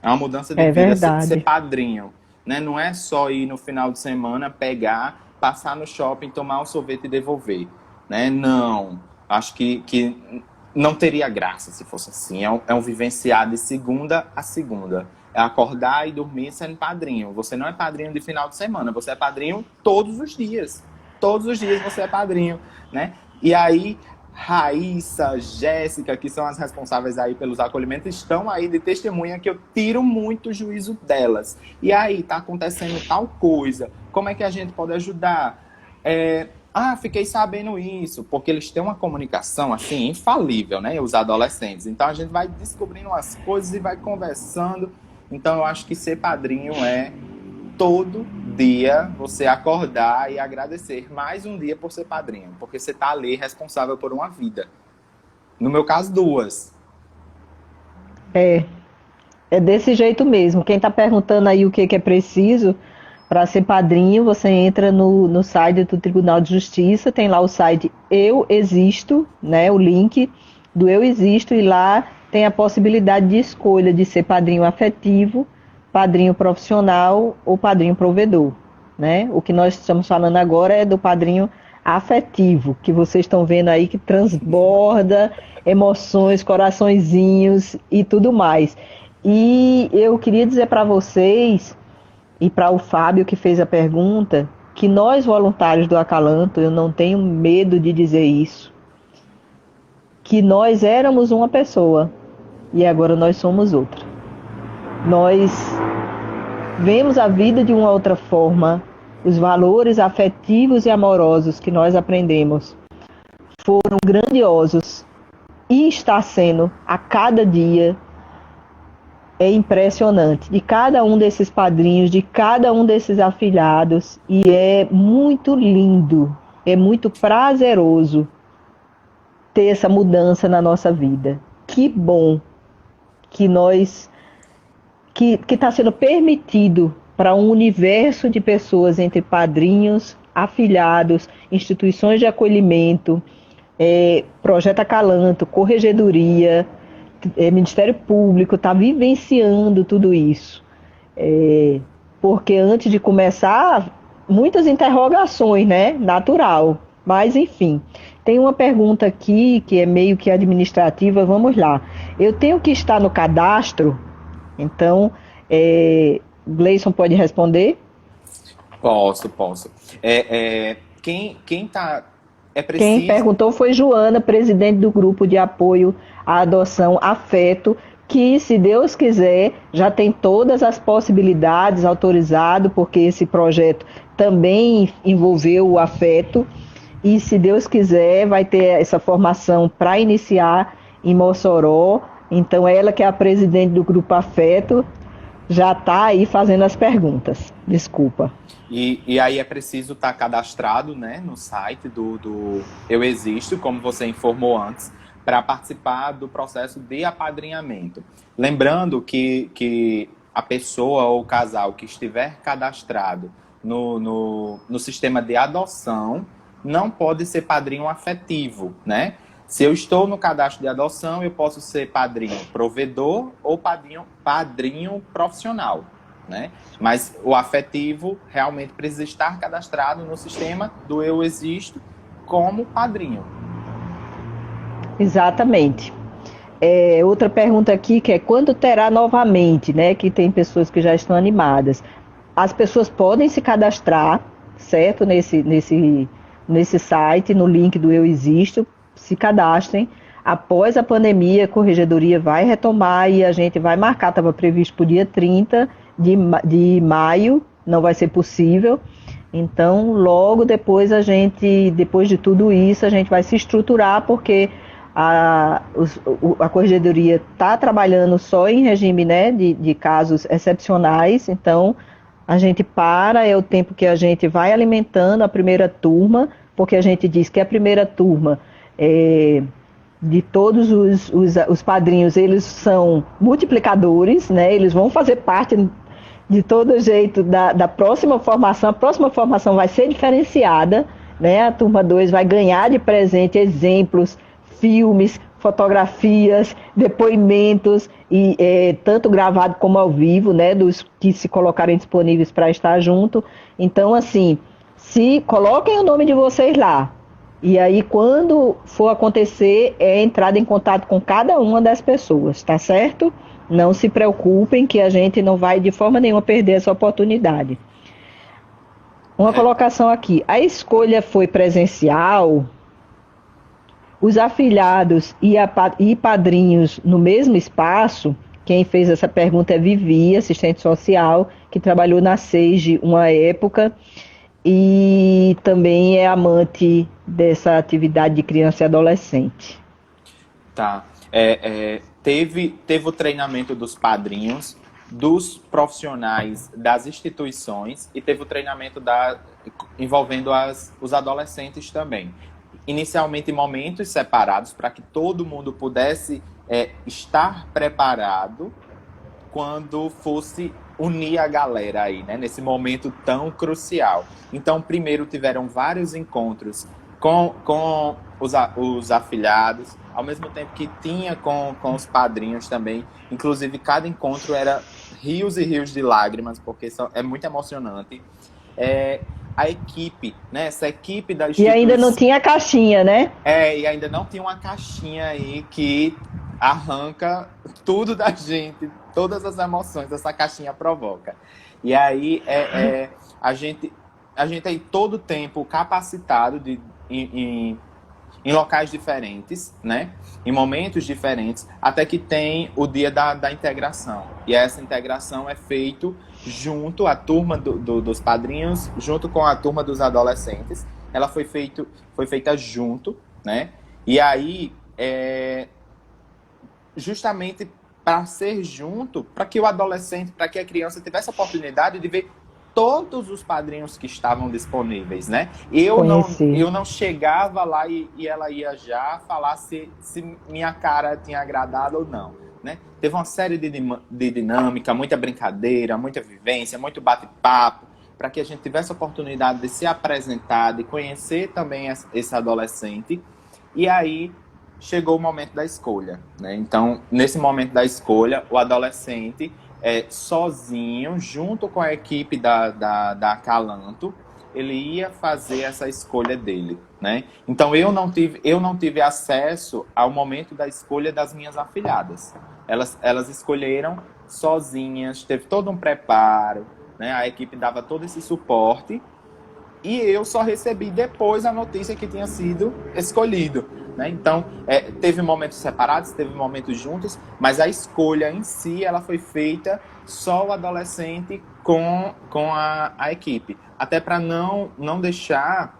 É uma mudança de vida ser padrinho, né? Não é só ir no final de semana, pegar, passar no shopping, tomar um sorvete e devolver, né? Não. Acho que não teria graça se fosse assim. É um vivenciar de segunda a segunda. É acordar e dormir sendo padrinho. Você não é padrinho de final de semana, você é padrinho todos os dias. Todos os dias você é padrinho, né? E aí, Raíssa, Jéssica, que são as responsáveis aí pelos acolhimentos, estão aí de testemunha que eu tiro muito juízo delas. E aí, tá acontecendo tal coisa, como é que a gente pode ajudar? Fiquei sabendo isso, porque eles têm uma comunicação, assim, infalível, né? Os adolescentes. Então, a gente vai descobrindo as coisas e vai conversando. Então, eu acho que ser padrinho é todo dia você acordar e agradecer mais um dia por ser padrinho, porque você está ali responsável por uma vida. No meu caso, 2. É desse jeito mesmo. Quem está perguntando aí o que é preciso para ser padrinho, você entra no site do Tribunal de Justiça, tem lá o site Eu Existo, né, o link do Eu Existo, e lá tem a possibilidade de escolha de ser padrinho afetivo, padrinho profissional ou padrinho provedor, né? O que nós estamos falando agora é do padrinho afetivo, que vocês estão vendo aí que transborda emoções, coraçõezinhos e tudo mais. E eu queria dizer para vocês e para o Fábio que fez a pergunta, que nós voluntários do Acalanto, eu não tenho medo de dizer isso, que nós éramos uma pessoa e agora nós somos outra. Nós vemos a vida de uma outra forma, os valores afetivos e amorosos que nós aprendemos foram grandiosos e está sendo a cada dia. É impressionante, de cada um desses padrinhos, de cada um desses afilhados, e é muito lindo, é muito prazeroso ter essa mudança na nossa vida. Que bom que está sendo permitido para um universo de pessoas entre padrinhos, afilhados, instituições de acolhimento, Projeto Acalanto, Corregedoria, Ministério Público, está vivenciando tudo isso. Porque antes de começar, muitas interrogações, né? Natural. Mas, enfim, tem uma pergunta aqui que é meio que administrativa, vamos lá. Eu tenho que estar no cadastro? Então, Gleison pode responder? Posso. Quem tá... preciso... Quem perguntou foi Joana, presidente do grupo de apoio à adoção Afeto, que, se Deus quiser, já tem todas as possibilidades autorizado, porque esse projeto também envolveu o Afeto, e, se Deus quiser, vai ter essa formação para iniciar em Mossoró. Então, ela, que é a presidente do grupo Afeto, já está aí fazendo as perguntas. Desculpa. E aí é preciso estar cadastrado, né, no site do Eu Existo, como você informou antes, para participar do processo de apadrinhamento. Lembrando que a pessoa ou o casal que estiver cadastrado no sistema de adoção não pode ser padrinho afetivo, né? Se eu estou no cadastro de adoção, eu posso ser padrinho provedor ou padrinho profissional, né? Mas o afetivo realmente precisa estar cadastrado no sistema do Eu Existo como padrinho. Exatamente. Outra pergunta aqui que é quando terá novamente, né? Que tem pessoas que já estão animadas. As pessoas podem se cadastrar, certo? Nesse site, no link do Eu Existo, se cadastrem. Após a pandemia, a Corregedoria vai retomar e a gente vai marcar, estava previsto para o dia 30 de maio, não vai ser possível. Então, logo depois depois de tudo isso, a gente vai se estruturar, porque a Corregedoria está trabalhando só em regime, né, de casos excepcionais. Então, a gente é o tempo que a gente vai alimentando a primeira turma, porque a gente diz que a primeira turma de todos os padrinhos, eles são multiplicadores, né? Eles vão fazer parte de todo jeito da próxima formação. A próxima formação vai ser diferenciada, né? A turma 2 vai ganhar de presente exemplos, filmes, fotografias, depoimentos, tanto gravado como ao vivo, né? Dos que se colocarem disponíveis para estar junto. Então, assim, se coloquem o nome de vocês lá. E aí, quando for acontecer, é entrada em contato com cada uma das pessoas, tá certo? Não se preocupem que a gente não vai de forma nenhuma perder essa oportunidade. Uma colocação aqui. A escolha foi presencial? Os afilhados e padrinhos no mesmo espaço? Quem fez essa pergunta é Vivi, assistente social, que trabalhou na SEIGE uma época e também é amante dessa atividade de criança e adolescente. Tá. Teve o treinamento dos padrinhos, dos profissionais das instituições e teve o treinamento envolvendo os adolescentes também. Inicialmente em momentos separados para que todo mundo pudesse estar preparado quando fosse unir a galera aí, né? Nesse momento tão crucial. Então, primeiro tiveram vários encontros com os afilhados, ao mesmo tempo que tinha com os padrinhos também. Inclusive, cada encontro era rios e rios de lágrimas, porque é muito emocionante. A equipe, né? Essa equipe da instituição... E ainda não tinha caixinha, né? E ainda não tinha uma caixinha aí que arranca tudo da gente, todas as emoções essa caixinha provoca. E aí a gente aí todo o tempo capacitado em locais diferentes, né? Em momentos diferentes, até que tem o dia da integração. E essa integração é feita junto à turma dos padrinhos, junto com a turma dos adolescentes. Ela foi feita junto, né? E aí, justamente para ser junto, para que o adolescente, para que a criança tivesse a oportunidade de ver todos os padrinhos que estavam disponíveis, né? Eu não chegava lá e ela ia já falar se minha cara tinha agradado ou não, né? Teve uma série de dinâmica, muita brincadeira, muita vivência, muito bate-papo, para que a gente tivesse a oportunidade de se apresentar, de conhecer também esse adolescente. E aí chegou o momento da escolha, né? Então, nesse momento da escolha, o adolescente, sozinho, junto com a equipe da Acalanto, ele ia fazer essa escolha dele, né? Então, eu não tive acesso ao momento da escolha das minhas afilhadas. Elas escolheram sozinhas, teve todo um preparo, né? A equipe dava todo esse suporte e eu só recebi depois a notícia que tinha sido escolhido, né? Então, teve momentos separados, teve momentos juntos, mas a escolha em si, ela foi feita só o adolescente com a equipe. Até para não deixar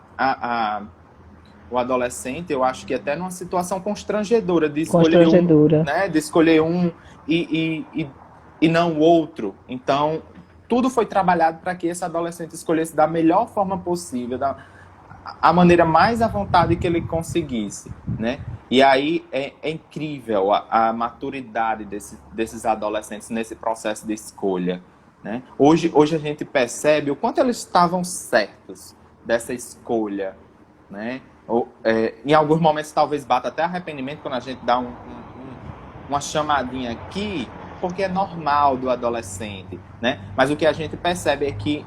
o adolescente, eu acho que até numa situação constrangedora de escolher um, né? De escolher um e não o outro. Então, tudo foi trabalhado para que esse adolescente escolhesse da melhor forma possível, a maneira mais à vontade que ele conseguisse, né? E aí é incrível a maturidade desses adolescentes nesse processo de escolha, né? Hoje a gente percebe o quanto eles estavam certos dessa escolha, né? Em alguns momentos talvez bata até arrependimento quando a gente dá uma chamadinha aqui, porque é normal do adolescente, né? Mas o que a gente percebe é que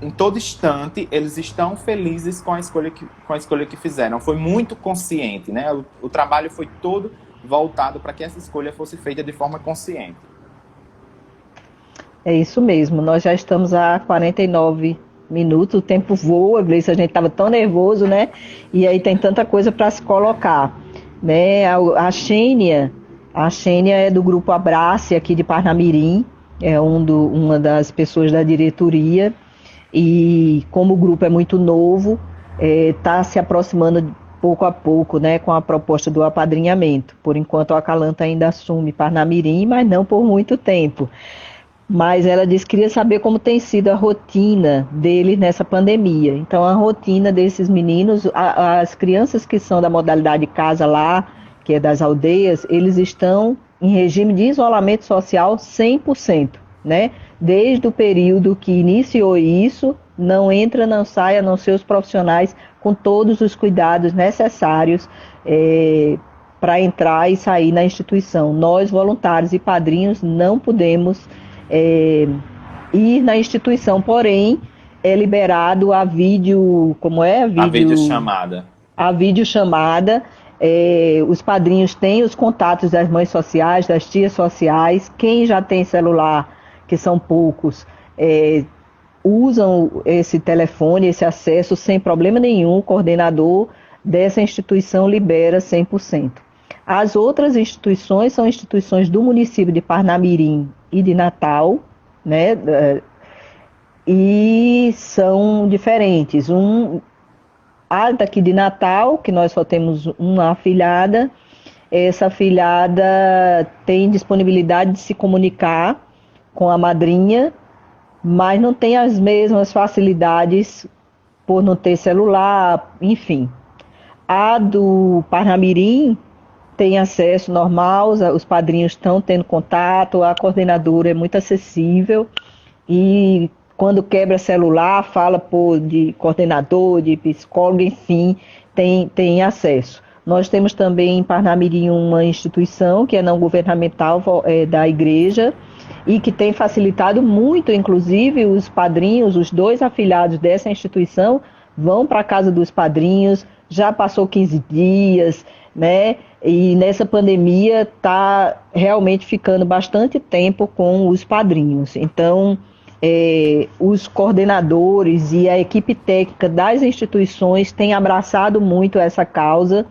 em todo instante eles estão felizes com a escolha que fizeram. Foi muito consciente, né? O trabalho foi todo voltado para que essa escolha fosse feita de forma consciente. É isso mesmo. Nós já estamos a 49 minutos, o tempo voa, Gleice, a gente estava tão nervoso, né? E aí tem tanta coisa para se colocar, né? A Xênia é do grupo Abrace, aqui de Parnamirim, é uma das pessoas da diretoria, e como o grupo é muito novo, está se aproximando pouco a pouco, né, com a proposta do apadrinhamento. Por enquanto, o Acalanto ainda assume Parnamirim, mas não por muito tempo. mas ela disse que queria saber como tem sido a rotina dele nessa pandemia. Então, a rotina desses meninos, as crianças que são da modalidade casa lá, que é das aldeias, eles estão em regime de isolamento social 100%, né? Desde o período que iniciou isso, não entra, não sai, a não ser os profissionais com todos os cuidados necessários para entrar e sair na instituição. Nós, voluntários e padrinhos, não podemos ir na instituição, porém é liberado a vídeo, como é? A videochamada. A videochamada. Os padrinhos têm os contatos das mães sociais, das tias sociais. Quem já tem celular, que são poucos, usam esse telefone, esse acesso sem problema nenhum. O coordenador dessa instituição libera 100%. As outras instituições são instituições do município de Parnamirim e de Natal, né? E são diferentes. A daqui de Natal, que nós só temos uma afilhada, essa afilhada tem disponibilidade de se comunicar com a madrinha, mas não tem as mesmas facilidades por não ter celular, enfim. A do Parnamirim tem acesso normal, os padrinhos estão tendo contato, a coordenadora é muito acessível e quando quebra celular, fala de coordenador, de psicólogo, enfim, tem acesso. Nós temos também em Parnamirim uma instituição que é não governamental da igreja e que tem facilitado muito, inclusive os padrinhos, os 2 afiliados dessa instituição vão para a casa dos padrinhos, já passou 15 dias, né? E nessa pandemia está realmente ficando bastante tempo com os padrinhos. Então, os coordenadores e a equipe técnica das instituições têm abraçado muito essa causa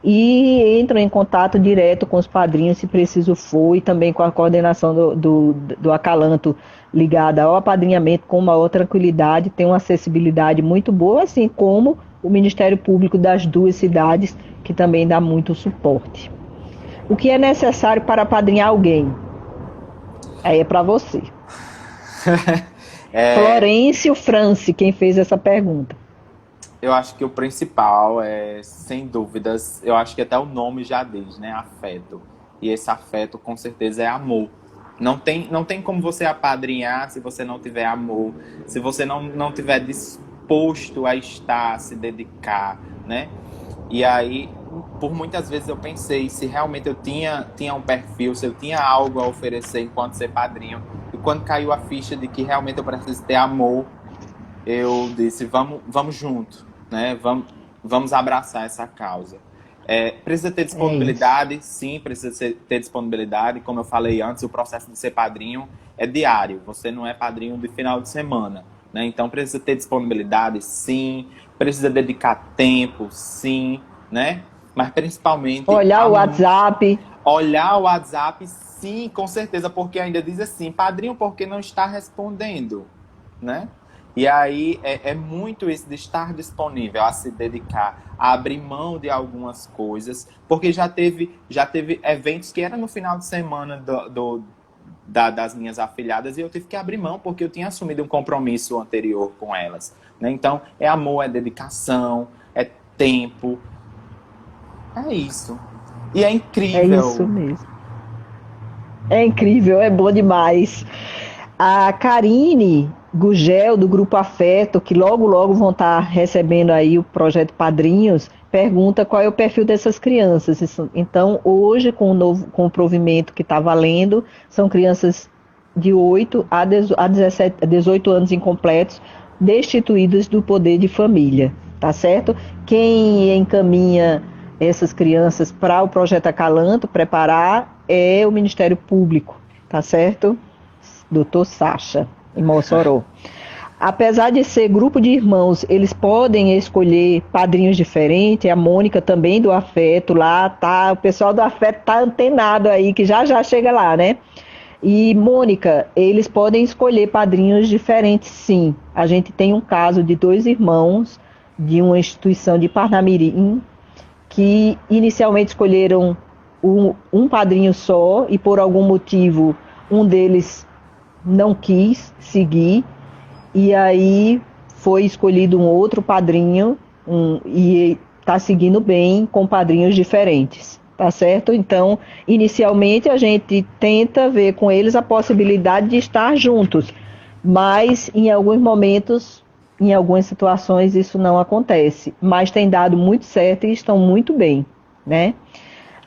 e entram em contato direto com os padrinhos, se preciso for, e também com a coordenação do acalanto ligada ao apadrinhamento com maior tranquilidade, tem uma acessibilidade muito boa, assim como o Ministério Público das 2 cidades, que também dá muito suporte. O que é necessário para apadrinhar alguém? Aí é para você. Florencio France, quem fez essa pergunta. Eu acho que o principal sem dúvidas, eu acho que até o nome já diz, né? Afeto. E esse afeto, com certeza, é amor. Não tem como você apadrinhar se você não tiver amor, se você não tiver disposto a estar, a se dedicar, né? E aí, por muitas vezes eu pensei se realmente eu tinha um perfil, se eu tinha algo a oferecer enquanto ser padrinho. E quando caiu a ficha de que realmente eu preciso ter amor, eu disse, vamos junto, né? Vamos abraçar essa causa. Precisa ter disponibilidade, sim, precisa ter disponibilidade. Como eu falei antes, o processo de ser padrinho é diário. Você não é padrinho de final de semana, né? Então precisa ter disponibilidade, sim. Precisa dedicar tempo, sim, né? Mas principalmente... Olhar o WhatsApp. Olhar o WhatsApp, sim, com certeza. Porque ainda diz assim, padrinho, porque não está respondendo, né? E aí é muito isso de estar disponível a se dedicar, a abrir mão de algumas coisas, porque já teve eventos que eram no final de semana das minhas afilhadas e eu tive que abrir mão porque eu tinha assumido um compromisso anterior com elas, né? Então, é amor, é dedicação, é tempo, é isso. E é incrível. É isso mesmo. É incrível, é bom demais. A Karine Gugel, do Grupo Afeto, que logo vão estar recebendo aí o projeto Padrinhos, pergunta qual é o perfil dessas crianças. Então, hoje, com o provimento que está valendo, são crianças de 8 a 18 anos incompletos, destituídas do poder de família, tá certo? Quem encaminha essas crianças para o projeto Acalanto preparar é o Ministério Público, tá certo? Doutor Sacha, em Mossoró. Apesar de ser grupo de irmãos, eles podem escolher padrinhos diferentes. A Mônica também do Afeto lá, tá? O pessoal do Afeto tá antenado aí, que já chega lá, né? E, Mônica, eles podem escolher padrinhos diferentes, sim. A gente tem um caso de 2 irmãos de uma instituição de Parnamirim que inicialmente escolheram um padrinho só e por algum motivo um deles não quis seguir, e aí foi escolhido um outro padrinho, e está seguindo bem com padrinhos diferentes, tá certo? Então, inicialmente a gente tenta ver com eles a possibilidade de estar juntos, mas em alguns momentos, em algumas situações, isso não acontece, mas tem dado muito certo e estão muito bem, né?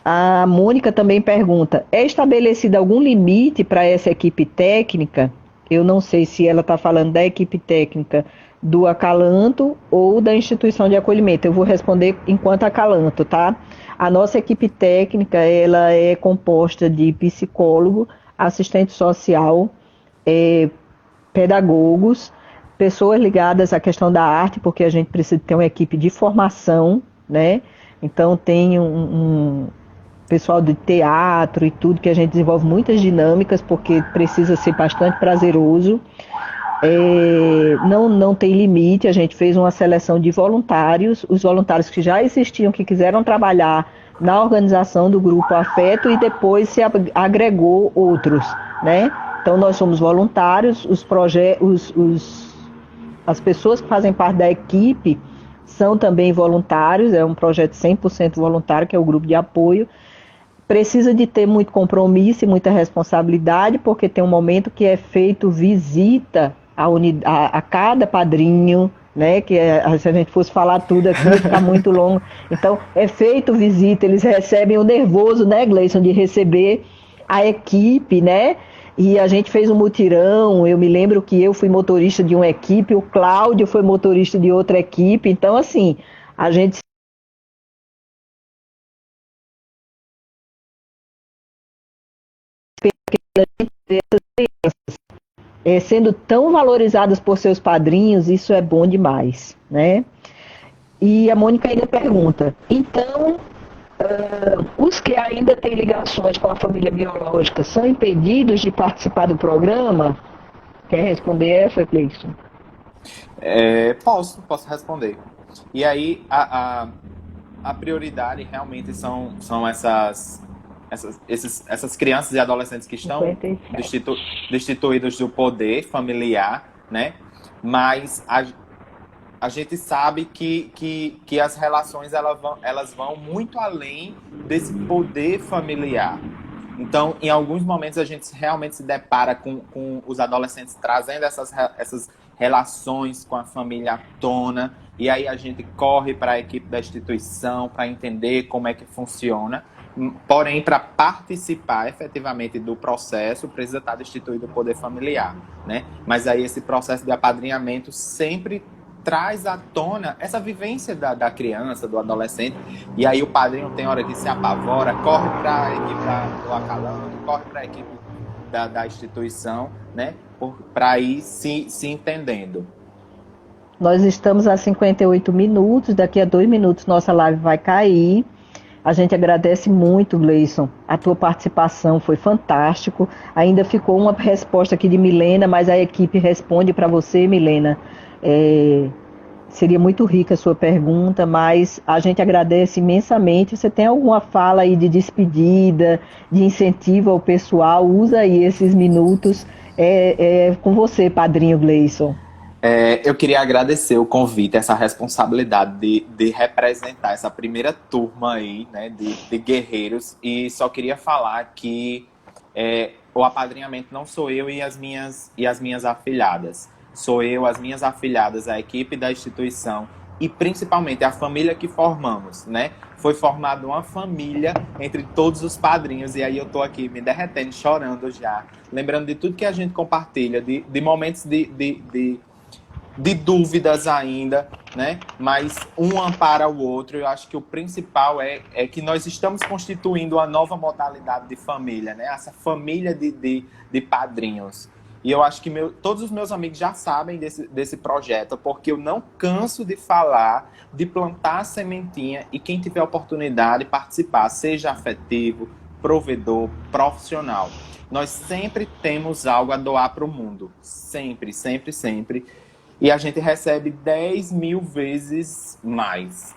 A Mônica também pergunta, é estabelecido algum limite para essa equipe técnica? Eu não sei se ela está falando da equipe técnica do Acalanto ou da instituição de acolhimento. Eu vou responder enquanto Acalanto, tá? A nossa equipe técnica, ela é composta de psicólogo, assistente social, pedagogos, pessoas ligadas à questão da arte, porque a gente precisa ter uma equipe de formação, né? Então tem um pessoal de teatro e tudo, que a gente desenvolve muitas dinâmicas, porque precisa ser bastante prazeroso. Não tem limite, a gente fez uma seleção de voluntários, os voluntários que já existiam, que quiseram trabalhar na organização do Grupo Afeto, e depois se agregou outros, né? Então nós somos voluntários, as pessoas que fazem parte da equipe são também voluntários, é um projeto 100% voluntário, que é o grupo de apoio. Precisa de ter muito compromisso e muita responsabilidade, porque tem um momento que é feito visita a cada padrinho, né? Se a gente fosse falar tudo aqui, ia ficar muito longo. Então, é feito visita, eles recebem o nervoso, né, Gleison, de receber a equipe, né? E a gente fez um mutirão, eu me lembro que eu fui motorista de uma equipe, o Cláudio foi motorista de outra equipe, então, assim, a gente sendo tão valorizadas por seus padrinhos, isso é bom demais, né? E a Mônica ainda pergunta, então, os que ainda têm ligações com a família biológica são impedidos de participar do programa? Quer responder essa, Cleison? Posso responder. E aí, a prioridade realmente são essas crianças e adolescentes que estão destituídos do poder familiar, né? Mas a gente sabe que as relações elas vão muito além desse poder familiar. Então, em alguns momentos, a gente realmente se depara com os adolescentes trazendo essas relações com a família à tona, e aí a gente corre para a equipe da instituição para entender como é que funciona. Porém, para participar efetivamente do processo, precisa estar destituído o poder familiar, né? Mas aí esse processo de apadrinhamento sempre traz à tona essa vivência da criança, do adolescente, e aí o padrinho tem hora que se apavora, corre para a equipe do Acalanto, corre para a equipe da instituição, né? Para ir se entendendo. Nós estamos a 58 minutos, daqui a 2 minutos nossa live vai cair. A gente agradece muito, Gleison, a tua participação, foi fantástico. Ainda ficou uma resposta aqui de Milena, mas a equipe responde para você, Milena. Seria muito rica a sua pergunta, mas a gente agradece imensamente. Você tem alguma fala aí de despedida, de incentivo ao pessoal? Usa aí esses minutos. Com você, padrinho Gleison. Eu queria agradecer o convite, essa responsabilidade de representar essa primeira turma aí, né, de guerreiros, e só queria falar que o apadrinhamento não sou eu e as minhas afilhadas. Sou eu, as minhas afilhadas, a equipe da instituição e principalmente a família que formamos, né? Foi formada uma família entre todos os padrinhos, e aí eu tô aqui me derretendo, chorando já, lembrando de tudo que a gente compartilha, de momentos de dúvidas ainda, né? Mas um ampara o outro. Eu acho que o principal é que nós estamos constituindo uma nova modalidade de família, né? Essa família de padrinhos. E eu acho que todos os meus amigos já sabem desse projeto, porque eu não canso de falar, de plantar a sementinha, e quem tiver oportunidade de participar, seja afetivo, provedor, profissional. Nós sempre temos algo a doar para o mundo. Sempre, sempre, sempre. E a gente recebe 10 mil vezes mais.